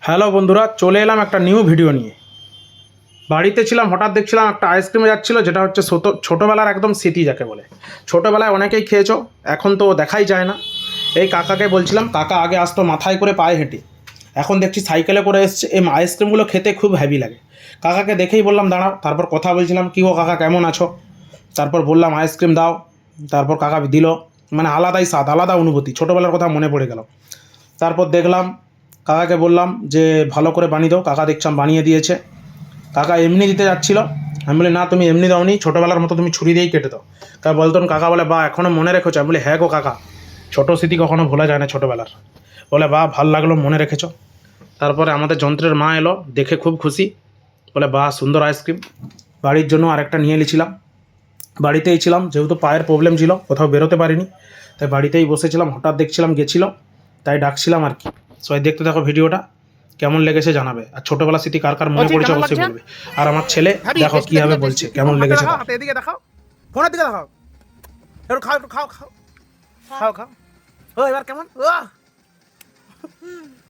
Hello বন্ধুরা, চলে এলাম একটা নিউ ভিডিও নিয়ে। বাড়িতে ছিলাম, হঠাৎ দেখছিলাম একটা আইসক্রিমে যাচ্ছিলো, যেটা হচ্ছে ছোটোবেলার একদম স্মৃতি যাকে বলে। ছোটোবেলায় অনেকেই খেয়েছো, এখন তো দেখাই যায় না। এই কাকাকে বলছিলাম, কাকা আগে আসতো মাথায় করে পায়ে হেঁটে, এখন দেখছি সাইকেলে করে এসছে। এই আইসক্রিমগুলো খেতে খুব হেভি লাগে। কাকাকে দেখেই বললাম দাঁড়াও, তারপর কথা বলছিলাম, কী গো কাকা কেমন আছো। তারপর বললাম আইসক্রিম দাও, তারপর কাকা দিল। মানে আলাদাই স্বাদ, আলাদা অনুভূতি, ছোটোবেলার কথা মনে পড়ে গেল। তারপর দেখলাম, কাকাকে বললাম যে ভালো করে বানিয়ে দাও, কাকা দেখছিলাম বানিয়ে দিয়েছে। কাকা এমনি দিতে যাচ্ছিল, আমি বলি না তুমি এমনি দাওনি, ছোটোবেলার মতো তুমি ছুরি দিয়েই কেটে দাও। কাকা বলতেন, কাকা বলে বা এখনও মনে রেখেছো। আমি বলি হ্যাঁ গো কাকা, ছোটো স্মৃতি কখনো ভোলা যায় না ছোটোবেলার। বলে বা ভাল লাগলো মনে রেখেছো। তারপরে আমাদের যন্ত্রের মা এলো, দেখে খুব খুশি, বলে বাহ সুন্দর আইসক্রিম। বাড়ির জন্য আরেকটা নিয়ে নিয়েছিলাম। বাড়িতেই ছিলাম, যেহেতু পায়ের প্রবলেম ছিল, কোথাও বেরোতে পারিনি, তাই বাড়িতেই বসেছিলাম। হঠাৎ দেখছিলাম গেছিলো, তাই ডাকছিলাম আর কি। সবাই দেখতে থাকো ভিডিওটা, কেমন লেগেছে জানাবে। আর ছোটোবেলা স্মৃতি কার কার মনে পড়েছে অবশ্যই বলবে। আর আমার ছেলে দেখো কীভাবে বলছে কেমন লেগেছে। এদিকে দেখাও, ফোনের দিকে দেখাও, একটু খাও, একটু খাও খাও খাও খাও। ও এবার কেমন?